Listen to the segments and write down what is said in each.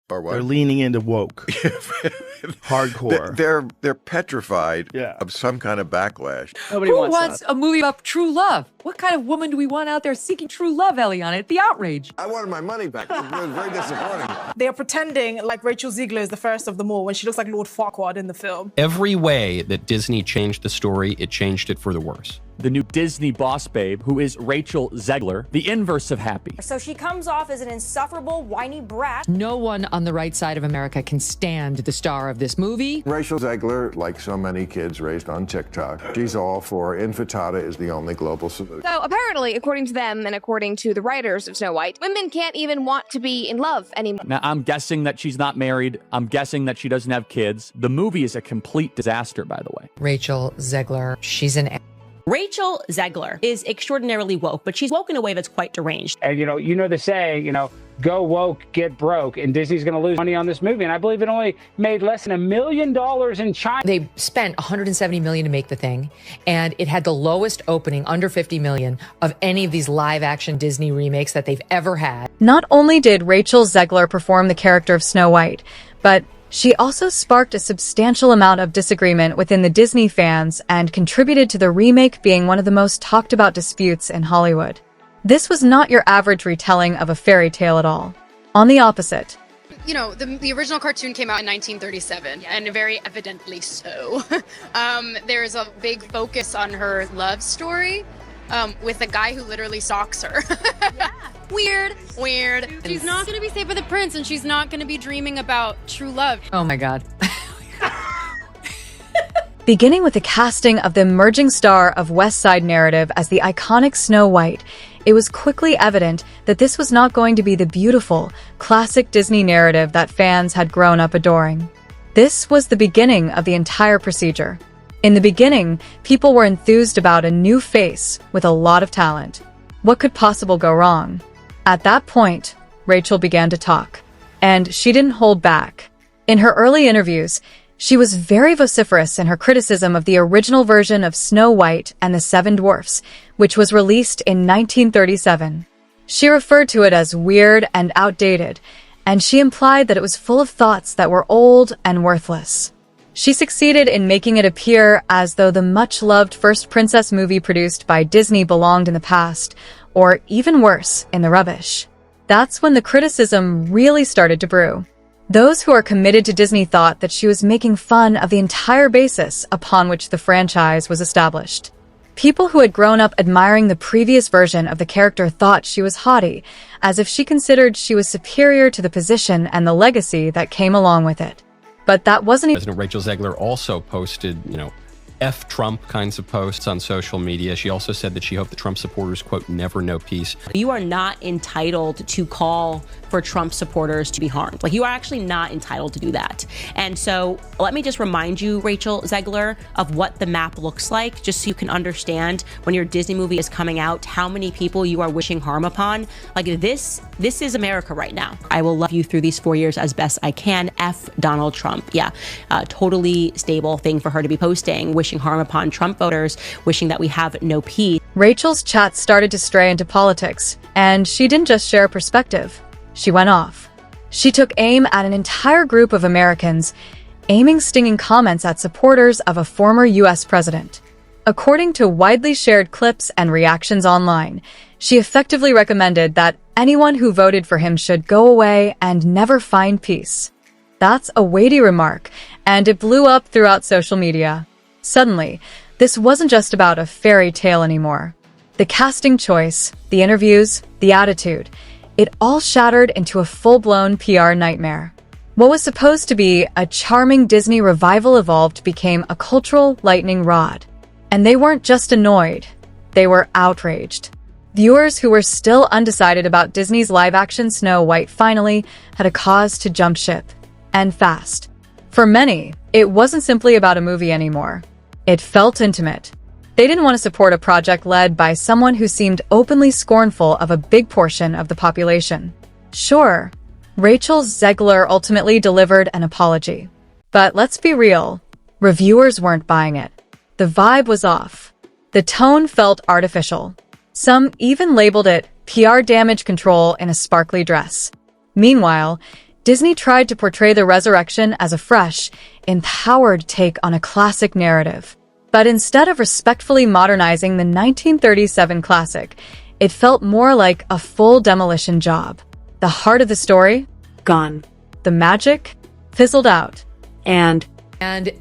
Or what? They're leaning into woke. Hardcore. They're petrified of some kind of backlash. Nobody wants a movie about true love? What kind of woman do we want out there seeking true love, Eliana? It's the outrage. I wanted my money back. It was very disappointing. They are pretending like Rachel Zegler is the first of them all when she looks like Lord Farquaad in the film. Every way that Disney changed the story, it changed it for the worse. The new Disney boss babe, who is Rachel Zegler, the inverse of happy. So she comes off as an insufferable, whiny brat. No one on the right side of America can stand the star of this movie. Rachel Zegler, like so many kids raised on TikTok, she's all for infantada is the only global solution. So apparently, according to them and according to the writers of Snow White, women can't even want to be in love anymore. Now, I'm guessing that she's not married. I'm guessing that she doesn't have kids. The movie is a complete disaster, by the way. Rachel Zegler, she's an... Rachel Zegler is extraordinarily woke, but she's woke in a way that's quite deranged. And, you know the saying, go woke, get broke, and Disney's going to lose money on this movie. And I believe it only made less than $1 million in China. They spent $170 million to make the thing, and it had the lowest opening, under $50 million, of any of these live-action Disney remakes that they've ever had. Not only did Rachel Zegler perform the character of Snow White, but she also sparked a substantial amount of disagreement within the Disney fans and contributed to the remake being one of the most talked about disputes in Hollywood. This was not your average retelling of a fairy tale at all. On the opposite. The original cartoon came out in 1937, and very evidently so. There's a big focus on her love story with a guy who literally stalks her. Weird. She's not going to be safe with a prince, and she's not going to be dreaming about true love. Oh my God. Beginning with the casting of the emerging star of West Side Narrative as the iconic Snow White, it was quickly evident that this was not going to be the beautiful, classic Disney narrative that fans had grown up adoring. This was the beginning of the entire procedure. In the beginning, people were enthused about a new face with a lot of talent. What could possibly go wrong? At that point, Rachel began to talk, and she didn't hold back. In her early interviews, she was very vociferous in her criticism of the original version of Snow White and the Seven Dwarfs, which was released in 1937. She referred to it as weird and outdated, and she implied that it was full of thoughts that were old and worthless. She succeeded in making it appear as though the much-loved first princess movie produced by Disney belonged in the past, or even worse, in the rubbish. That's when the criticism really started to brew. Those who are committed to Disney thought that she was making fun of the entire basis upon which the franchise was established. People who had grown up admiring the previous version of the character thought she was haughty, as if she considered she was superior to the position and the legacy that came along with it. But that wasn't... President Rachel Zegler also posted, F Trump kinds of posts on social media. She also said that she hoped that Trump supporters, quote, never know peace. You are not entitled to call for Trump supporters to be harmed. You are actually not entitled to do that. And so let me just remind you, Rachel Zegler, of what the map looks like, just so you can understand when your Disney movie is coming out, how many people you are wishing harm upon. This is America right now. I will love you through these 4 years as best I can. F Donald Trump. Yeah, totally stable thing for her to be posting, wishing harm upon Trump voters, wishing that we have no peace. Rachel's chat started to stray into politics, and she didn't just share a perspective. She went off. She took aim at an entire group of Americans, aiming stinging comments at supporters of a former U.S. president. According to widely shared clips and reactions online, she effectively recommended that anyone who voted for him should go away and never find peace. That's a weighty remark, and it blew up throughout social media. Suddenly, this wasn't just about a fairy tale anymore. The casting choice, the interviews, the attitude, it all shattered into a full-blown PR nightmare. What was supposed to be a charming Disney revival evolved became a cultural lightning rod. And they weren't just annoyed, they were outraged. Viewers who were still undecided about Disney's live-action Snow White finally had a cause to jump ship. And fast. For many, it wasn't simply about a movie anymore. It felt intimate. They didn't want to support a project led by someone who seemed openly scornful of a big portion of the population. Sure, Rachel Zegler ultimately delivered an apology. But let's be real, reviewers weren't buying it. The vibe was off. The tone felt artificial. Some even labeled it PR damage control in a sparkly dress. Meanwhile, Disney tried to portray the resurrection as a fresh, empowered take on a classic narrative. But instead of respectfully modernizing the 1937 classic, it felt more like a full demolition job. The heart of the story? Gone. The magic? Fizzled out. And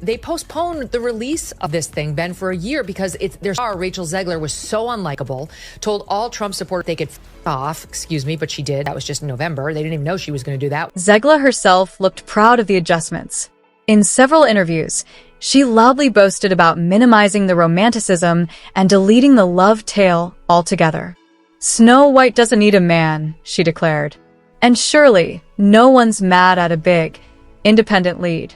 they postponed the release of this thing, Ben, for a year because their star, Rachel Zegler, was so unlikable, told all Trump supporters they could off, but she did. That was just in November. They didn't even know she was going to do that. Zegler herself looked proud of the adjustments. In several interviews, she loudly boasted about minimizing the romanticism and deleting the love tale altogether. Snow White doesn't need a man, she declared. And surely, no one's mad at a big, independent lead.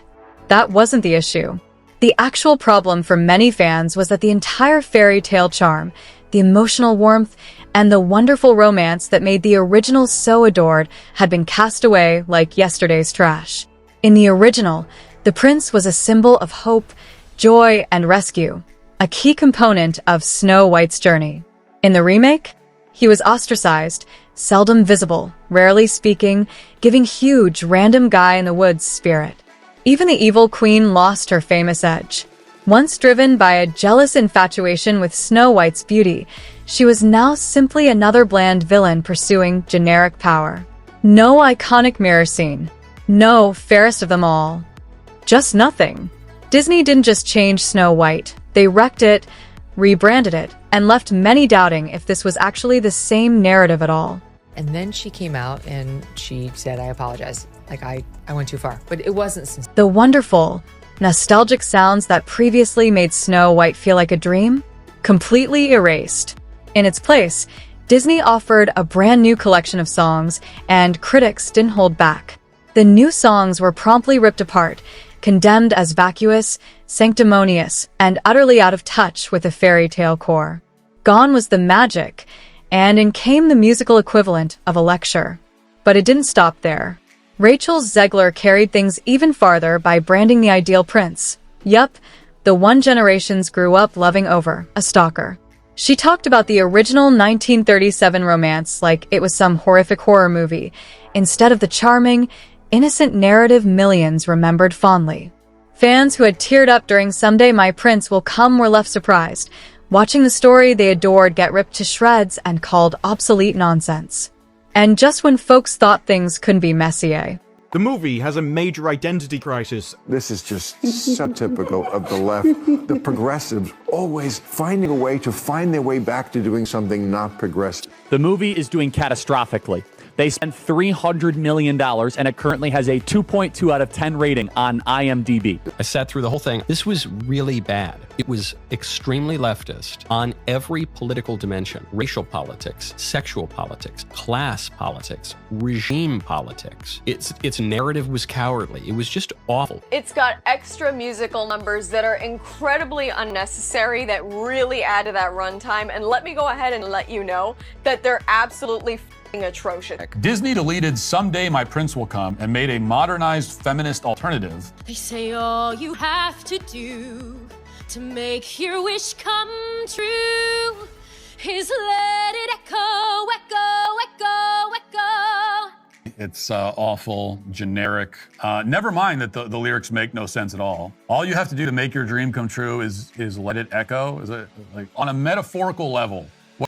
That wasn't the issue. The actual problem for many fans was that the entire fairy tale charm, the emotional warmth, and the wonderful romance that made the original so adored had been cast away like yesterday's trash. In the original, the prince was a symbol of hope, joy, and rescue, a key component of Snow White's journey. In the remake, he was ostracized, seldom visible, rarely speaking, giving huge, random guy-in-the-woods spirit. Even the evil queen lost her famous edge. Once driven by a jealous infatuation with Snow White's beauty, she was now simply another bland villain pursuing generic power. No iconic mirror scene. No fairest of them all. Just nothing. Disney didn't just change Snow White. They wrecked it, rebranded it, and left many doubting if this was actually the same narrative at all. And then she came out and she said, I apologize. I went too far. But it wasn't sincere. The wonderful, nostalgic sounds that previously made Snow White feel like a dream? Completely erased. In its place, Disney offered a brand new collection of songs, and critics didn't hold back. The new songs were promptly ripped apart, condemned as vacuous, sanctimonious, and utterly out of touch with the fairy tale core. Gone was the magic, and in came the musical equivalent of a lecture. But it didn't stop there. Rachel Zegler carried things even farther by branding the ideal prince. Yup, the one generations grew up loving over, a stalker. She talked about the original 1937 romance like it was some horrific horror movie, instead of the charming, innocent narrative millions remembered fondly. Fans who had teared up during Someday My Prince Will Come were left surprised, watching the story they adored get ripped to shreds and called obsolete nonsense. And just when folks thought things couldn't be messier. The movie has a major identity crisis. This is just so typical of the left. The progressives always finding a way to find their way back to doing something not progressive. The movie is doing catastrophically. They spent $300 million, and it currently has a 2.2 out of 10 rating on IMDb. I sat through the whole thing. This was really bad. It was extremely leftist on every political dimension. Racial politics, sexual politics, class politics, regime politics. Its narrative was cowardly. It was just awful. It's got extra musical numbers that are incredibly unnecessary that really add to that runtime. And let me go ahead and let you know that they're absolutely atrocious. Disney deleted Someday My Prince Will Come and made a modernized feminist alternative. They say all you have to do to make your wish come true is let it echo, echo, echo, echo. It's awful, generic. Never mind that the lyrics make no sense at all. All you have to do to make your dream come true is let it echo. Is it like on a metaphorical level?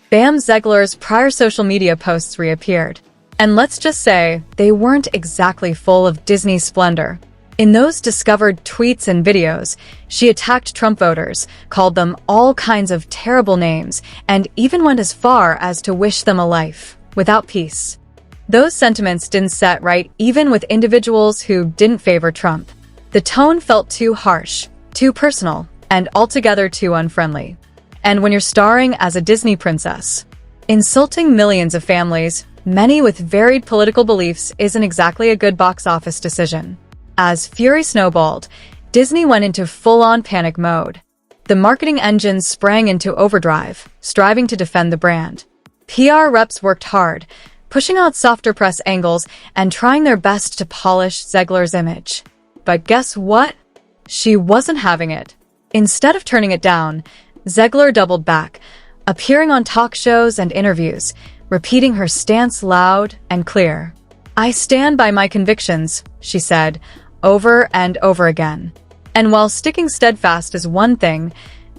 Bam Zegler's prior social media posts reappeared. And let's just say, they weren't exactly full of Disney splendor. In those discovered tweets and videos, she attacked Trump voters, called them all kinds of terrible names, and even went as far as to wish them a life without peace. Those sentiments didn't set right even with individuals who didn't favor Trump. The tone felt too harsh, too personal, and altogether too unfriendly. And when you're starring as a Disney princess, insulting millions of families, many with varied political beliefs, isn't exactly a good box office decision. As fury snowballed, Disney went into full-on panic mode. The marketing engine sprang into overdrive, striving to defend the brand. PR reps worked hard, pushing out softer press angles and trying their best to polish Zegler's image. But guess what? She wasn't having it. Instead of turning it down, Zegler doubled back, appearing on talk shows and interviews, repeating her stance loud and clear. "I stand by my convictions," she said, over and over again. And while sticking steadfast is one thing,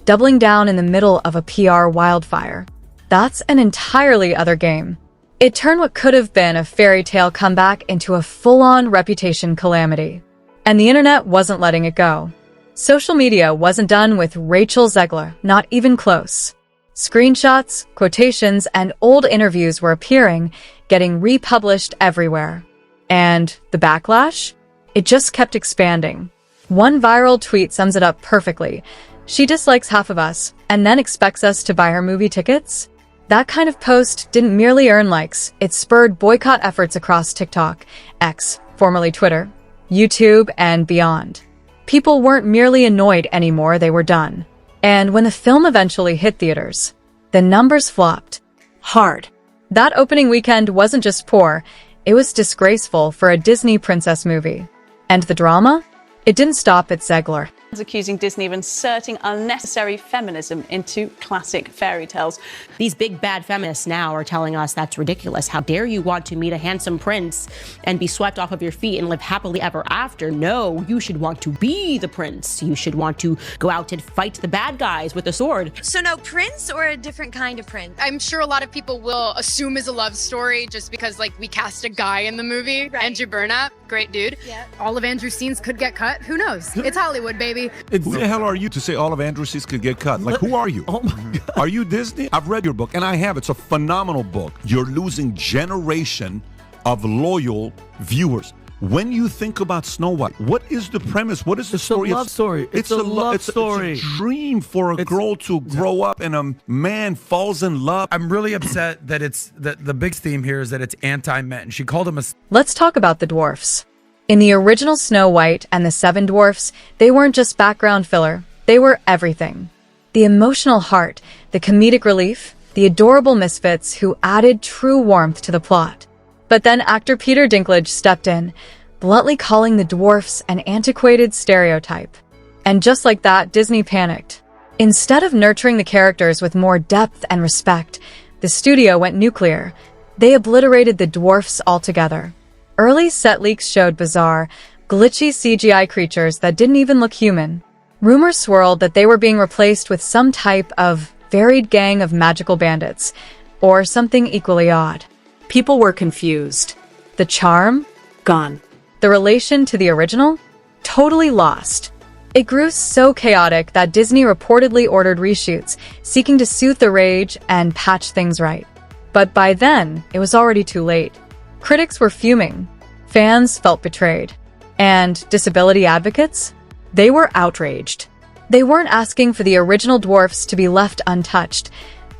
doubling down in the middle of a PR wildfire, that's an entirely other game. It turned what could have been a fairy tale comeback into a full-on reputation calamity. And the internet wasn't letting it go. Social media wasn't done with Rachel Zegler, not even close. Screenshots, quotations, and old interviews were appearing, getting republished everywhere. And the backlash? It just kept expanding. One viral tweet sums it up perfectly. "She dislikes half of us, and then expects us to buy her movie tickets?" That kind of post didn't merely earn likes, it spurred boycott efforts across TikTok, X, formerly Twitter, YouTube, and beyond. People weren't merely annoyed anymore, they were done. And when the film eventually hit theaters, the numbers flopped. Hard. That opening weekend wasn't just poor, it was disgraceful for a Disney princess movie. And the drama? It didn't stop at Zegler. Accusing Disney of inserting unnecessary feminism into classic fairy tales. These big bad feminists now are telling us that's ridiculous. How dare you want to meet a handsome prince and be swept off of your feet and live happily ever after? No, you should want to be the prince. You should want to go out and fight the bad guys with a sword. So no prince or a different kind of prince? I'm sure a lot of people will assume it's a love story just because like we cast a guy in the movie. Right. Andrew Burnap, great dude. Yeah. All of Andrew's scenes could get cut. Who knows? It's Hollywood, baby. Who the hell are you to say all of Andrew's scenes could get cut? Like, who are you? Oh my God. Are you Disney? I've read your book, and I have. It's a phenomenal book. You're losing generation of loyal viewers. When you think about Snow White, what is the premise? What is the story? It's a love story. It's a love story. It's a dream for a girl to grow up and a man falls in love. I'm really upset that it's that the big theme here is that it's anti-men. She called him a... Let's talk about the dwarfs. In the original Snow White and the Seven Dwarfs, they weren't just background filler, they were everything. The emotional heart, the comedic relief, the adorable misfits who added true warmth to the plot. But then actor Peter Dinklage stepped in, bluntly calling the dwarfs an antiquated stereotype. And just like that, Disney panicked. Instead of nurturing the characters with more depth and respect, the studio went nuclear. They obliterated the dwarfs altogether. Early set leaks showed bizarre, glitchy CGI creatures that didn't even look human. Rumors swirled that they were being replaced with some type of varied gang of magical bandits, or something equally odd. People were confused. The charm? Gone. The relation to the original? Totally lost. It grew so chaotic that Disney reportedly ordered reshoots, seeking to soothe the rage and patch things right. But by then, it was already too late. Critics were fuming. Fans felt betrayed. And disability advocates? They were outraged. They weren't asking for the original dwarfs to be left untouched.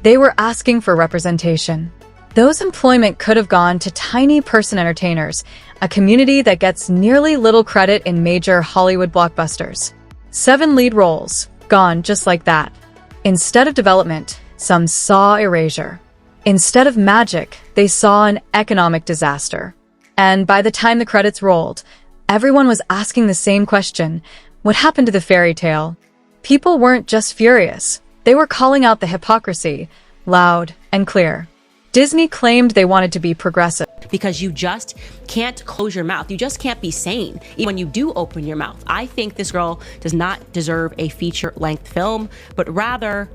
They were asking for representation. Those employment could have gone to tiny person entertainers, a community that gets nearly little credit in major Hollywood blockbusters. 7 lead roles, gone just like that. Instead of development, some saw erasure. Instead of magic, they saw an economic disaster. And by the time the credits rolled, everyone was asking the same question: what happened to the fairy tale? People weren't just furious. They were calling out the hypocrisy, loud and clear. Disney claimed they wanted to be progressive. Because you just can't close your mouth. You just can't be sane even when you do open your mouth. I think this girl does not deserve a feature-length film, but rather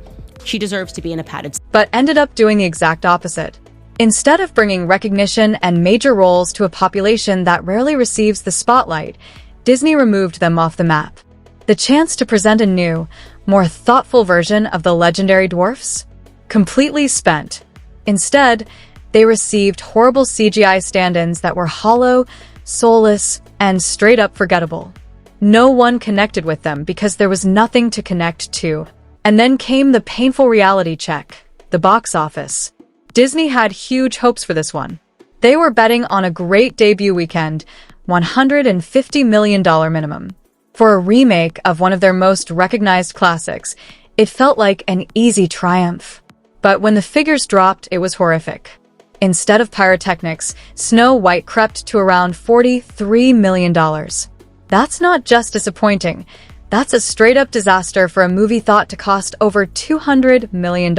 she deserves to be in a padded... But ended up doing the exact opposite. Instead of bringing recognition and major roles to a population that rarely receives the spotlight, Disney removed them off the map. The chance to present a new, more thoughtful version of the legendary dwarfs? Completely spent. Instead, they received horrible CGI stand-ins that were hollow, soulless, and straight up forgettable. No one connected with them because there was nothing to connect to. And then came the painful reality check, the box office. Disney had huge hopes for this one. They were betting on a great debut weekend, $150 million minimum. For a remake of one of their most recognized classics, it felt like an easy triumph. But when the figures dropped, it was horrific. Instead of pyrotechnics, Snow White crept to around $43 million. That's not just disappointing. That's a straight-up disaster for a movie thought to cost over $200 million.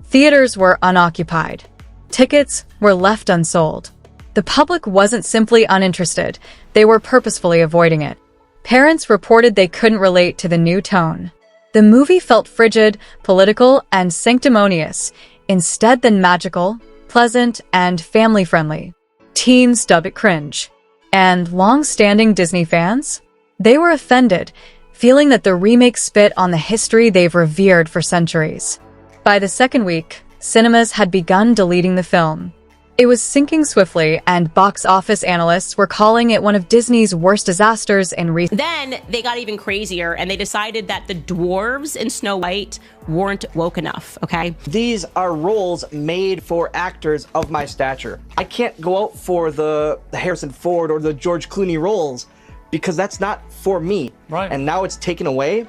Theaters were unoccupied. Tickets were left unsold. The public wasn't simply uninterested, they were purposefully avoiding it. Parents reported they couldn't relate to the new tone. The movie felt frigid, political, and sanctimonious, instead than magical, pleasant, and family-friendly. Teens dub it cringe. And long-standing Disney fans? They were offended, feeling that the remake spit on the history they've revered for centuries. By the second week, cinemas had begun deleting the film. It was sinking swiftly, and box office analysts were calling it one of Disney's worst disasters in recent. Then they got even crazier, and they decided that the dwarves in Snow White weren't woke enough, okay? These are roles made for actors of my stature. I can't go out for the Harrison Ford or the George Clooney roles because that's not for me. Right. And now it's taken away.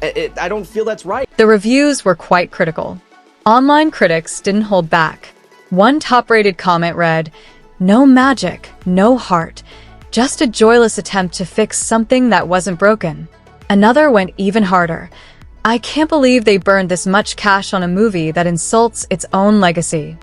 I don't feel that's right. The reviews were quite critical. Online critics didn't hold back. One top-rated comment read, "No magic, no heart, just a joyless attempt to fix something that wasn't broken." Another went even harder. "I can't believe they burned this much cash on a movie that insults its own legacy."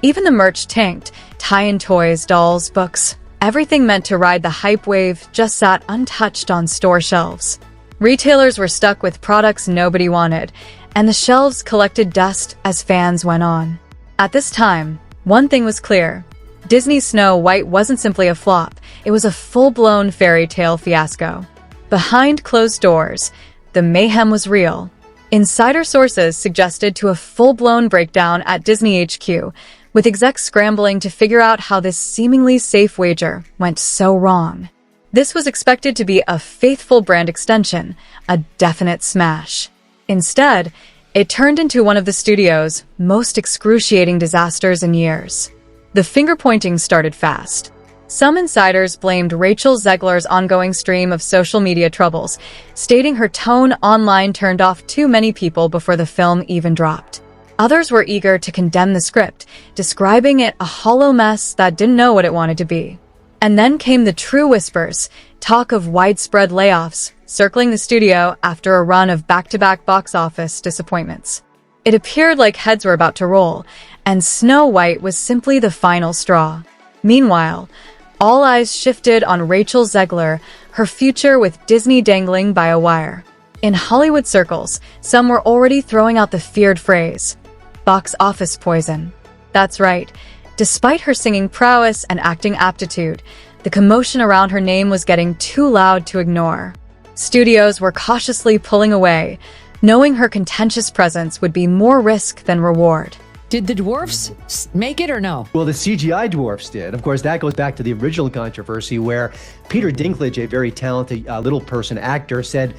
Even the merch tanked. Tie-in toys, dolls, books, everything meant to ride the hype wave just sat untouched on store shelves. Retailers were stuck with products nobody wanted, and the shelves collected dust as fans went on. At this time, one thing was clear. Disney's Snow White wasn't simply a flop, it was a full-blown fairy tale fiasco. Behind closed doors, the mayhem was real. Insider sources suggested to a full-blown breakdown at Disney HQ, with execs scrambling to figure out how this seemingly safe wager went so wrong. This was expected to be a faithful brand extension, a definite smash. Instead, it turned into one of the studio's most excruciating disasters in years. The finger-pointing started fast. Some insiders blamed Rachel Zegler's ongoing stream of social media troubles, stating her tone online turned off too many people before the film even dropped. Others were eager to condemn the script, describing it a hollow mess that didn't know what it wanted to be. And then came the true whispers, talk of widespread layoffs, circling the studio after a run of back-to-back box office disappointments. It appeared like heads were about to roll, and Snow White was simply the final straw. Meanwhile, all eyes shifted on Rachel Zegler, her future with Disney dangling by a wire. In Hollywood circles, some were already throwing out the feared phrase, box office poison. That's right. Despite her singing prowess and acting aptitude, the commotion around her name was getting too loud to ignore. Studios were cautiously pulling away, knowing her contentious presence would be more risk than reward. Did the dwarfs make it or no? Well, the CGI dwarfs did. Of course, that goes back to the original controversy where Peter Dinklage, a very talented little person actor, said,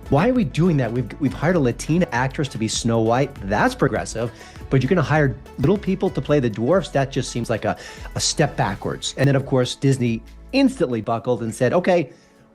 "Why are we doing that? We've hired a Latina actress to be Snow White. That's progressive. But you're going to hire little people to play the dwarfs? That just seems like a step backwards." And then, of course, Disney instantly buckled and said, "Okay,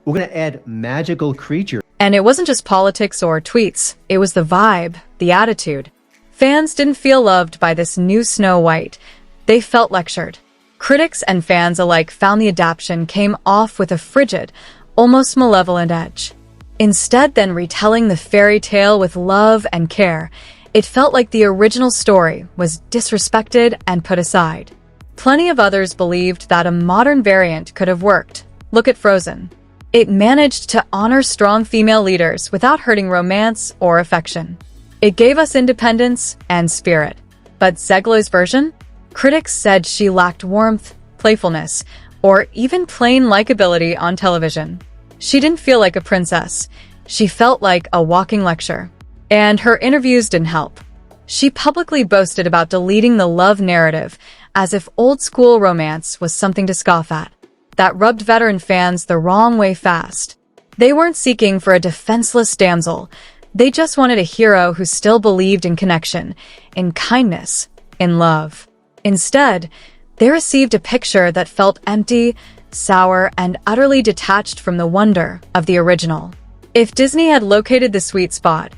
we're going to add magical creatures." And it wasn't just politics or tweets. It was the vibe, the attitude. Fans didn't feel loved by this new Snow White. They felt lectured. Critics and fans alike found the adaptation came off with a frigid, almost malevolent edge. Instead than retelling the fairy tale with love and care, it felt like the original story was disrespected and put aside. Plenty of others believed that a modern variant could have worked. Look at Frozen. It managed to honor strong female leaders without hurting romance or affection. It gave us independence and spirit. But Zegler's version? Critics said she lacked warmth, playfulness, or even plain likability on television. She didn't feel like a princess. She felt like a walking lecture. And her interviews didn't help. She publicly boasted about deleting the love narrative, as if old-school romance was something to scoff at. That rubbed veteran fans the wrong way fast. They weren't seeking for a defenseless damsel. They just wanted a hero who still believed in connection, in kindness, in love. Instead, they received a picture that felt empty, sour, and utterly detached from the wonder of the original. If Disney had located the sweet spot,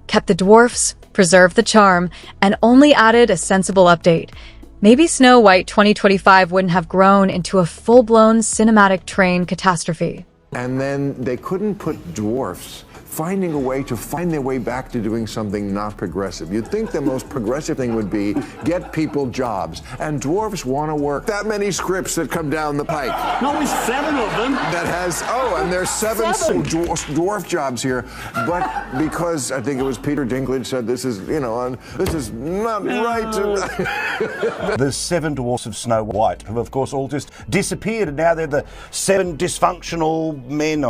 kept the dwarfs, preserved the charm, and only added a sensible update, maybe Snow White 2025 wouldn't have grown into a full-blown cinematic train catastrophe. And then they couldn't put dwarfs finding a way to find their way back to doing something not progressive. You'd think the most progressive thing would be get people jobs, and dwarfs want to work. That many scripts that come down the pike. No, there's 7 of them. That has, and there's seven dwarf jobs here, but because I think it was Peter Dinklage said this is, this is not right. The 7 dwarfs of Snow White have, of course, all just disappeared, and now they're the 7 dysfunctional men.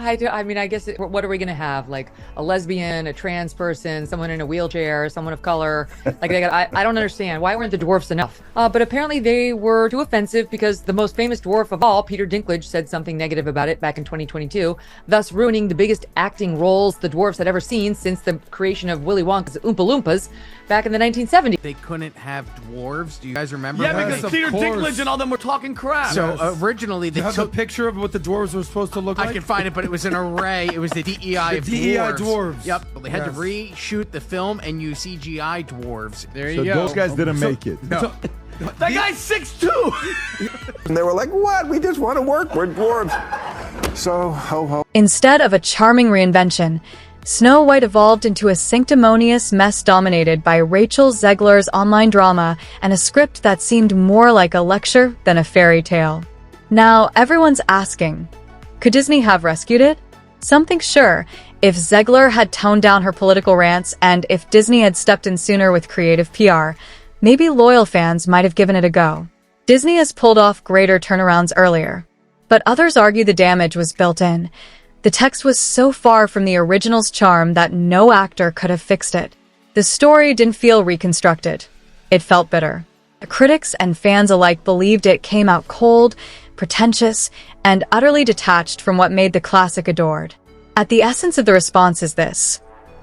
I mean, I guess, what are we going to have? Like a lesbian, a trans person, someone in a wheelchair, someone of color? Like, I don't understand. Why weren't the dwarfs enough? But apparently they were too offensive because the most famous dwarf of all, Peter Dinklage, said something negative about it back in 2022, thus ruining the biggest acting roles the dwarfs had ever seen since the creation of Willy Wonka's Oompa Loompas back in the 1970s. They couldn't have dwarves. Do you guys remember? Yeah, that? because Peter Dinklage and all them were talking crap. So originally they took a picture of what the dwarves were supposed to look like. I can find it, but it was an array. It was the DEI of dwarves. Yep. They had to reshoot the film and use CGI dwarves. There So you go. those guys didn't make it. No. That guy's 6'2". And they were like, what? We just want to work. We're dwarves. So, ho ho. Instead of a charming reinvention, Snow White evolved into a sanctimonious mess dominated by Rachel Zegler's online drama and a script that seemed more like a lecture than a fairy tale. Now, everyone's asking, could Disney have rescued it? Something's sure. If Zegler had toned down her political rants and if Disney had stepped in sooner with creative PR, maybe loyal fans might have given it a go. Disney has pulled off greater turnarounds earlier, but others argue the damage was built in. The text was so far from the original's charm that no actor could have fixed it. The story didn't feel reconstructed. It felt bitter. Critics and fans alike believed it came out cold, pretentious, and utterly detached from what made the classic adored. At the essence of the response is this: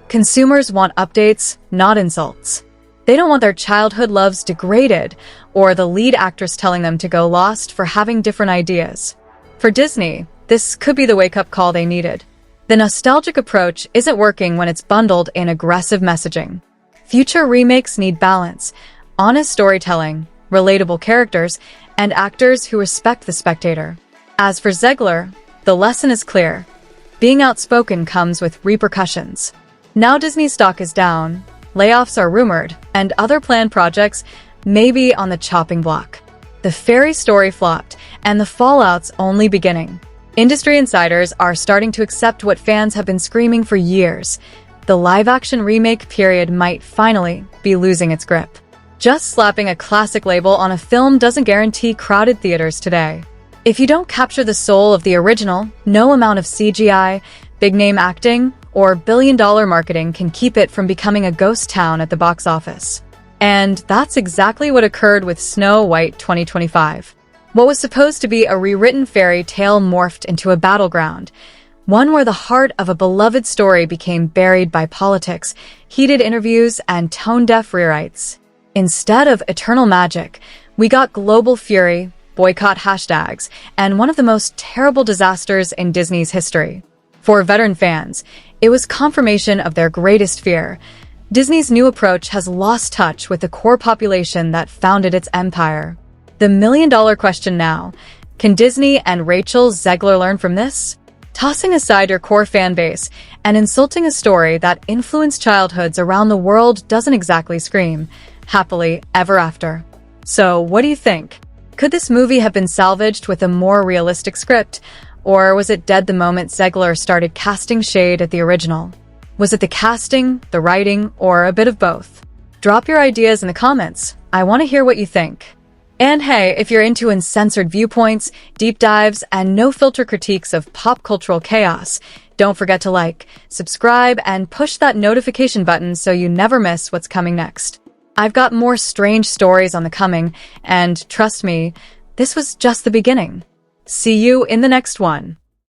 consumers want updates, not insults. They don't want their childhood loves degraded, or the lead actress telling them to go lost for having different ideas. For Disney, this could be the wake-up call they needed. The nostalgic approach isn't working when it's bundled in aggressive messaging. Future remakes need balance, honest storytelling, relatable characters, and actors who respect the spectator. As for Zegler, the lesson is clear. Being outspoken comes with repercussions. Now Disney's stock is down, layoffs are rumored, and other planned projects may be on the chopping block. The fairy story flopped, and the fallout's only beginning. Industry insiders are starting to accept what fans have been screaming for years. The live-action remake period might finally be losing its grip. Just slapping a classic label on a film doesn't guarantee crowded theaters today. If you don't capture the soul of the original, no amount of CGI, big-name acting, or billion-dollar marketing can keep it from becoming a ghost town at the box office. And that's exactly what occurred with Snow White 2025. What was supposed to be a rewritten fairy tale morphed into a battleground, one where the heart of a beloved story became buried by politics, heated interviews, and tone-deaf rewrites. Instead of eternal magic, we got global fury, boycott hashtags, and one of the most terrible disasters in Disney's history. For veteran fans, it was confirmation of their greatest fear. Disney's new approach has lost touch with the core population that founded its empire. The million-dollar question now: can Disney and Rachel Zegler learn from this? Tossing aside your core fan base and insulting a story that influenced childhoods around the world doesn't exactly scream happily ever after. So, what do you think? Could this movie have been salvaged with a more realistic script, or was it dead the moment Zegler started casting shade at the original? Was it the casting, the writing, or a bit of both? Drop your ideas in the comments. I want to hear what you think. And hey, if you're into uncensored viewpoints, deep dives, and no-filter critiques of pop cultural chaos, don't forget to like, subscribe, and push that notification button so you never miss what's coming next. I've got more strange stories on the coming, and trust me, this was just the beginning. See you in the next one.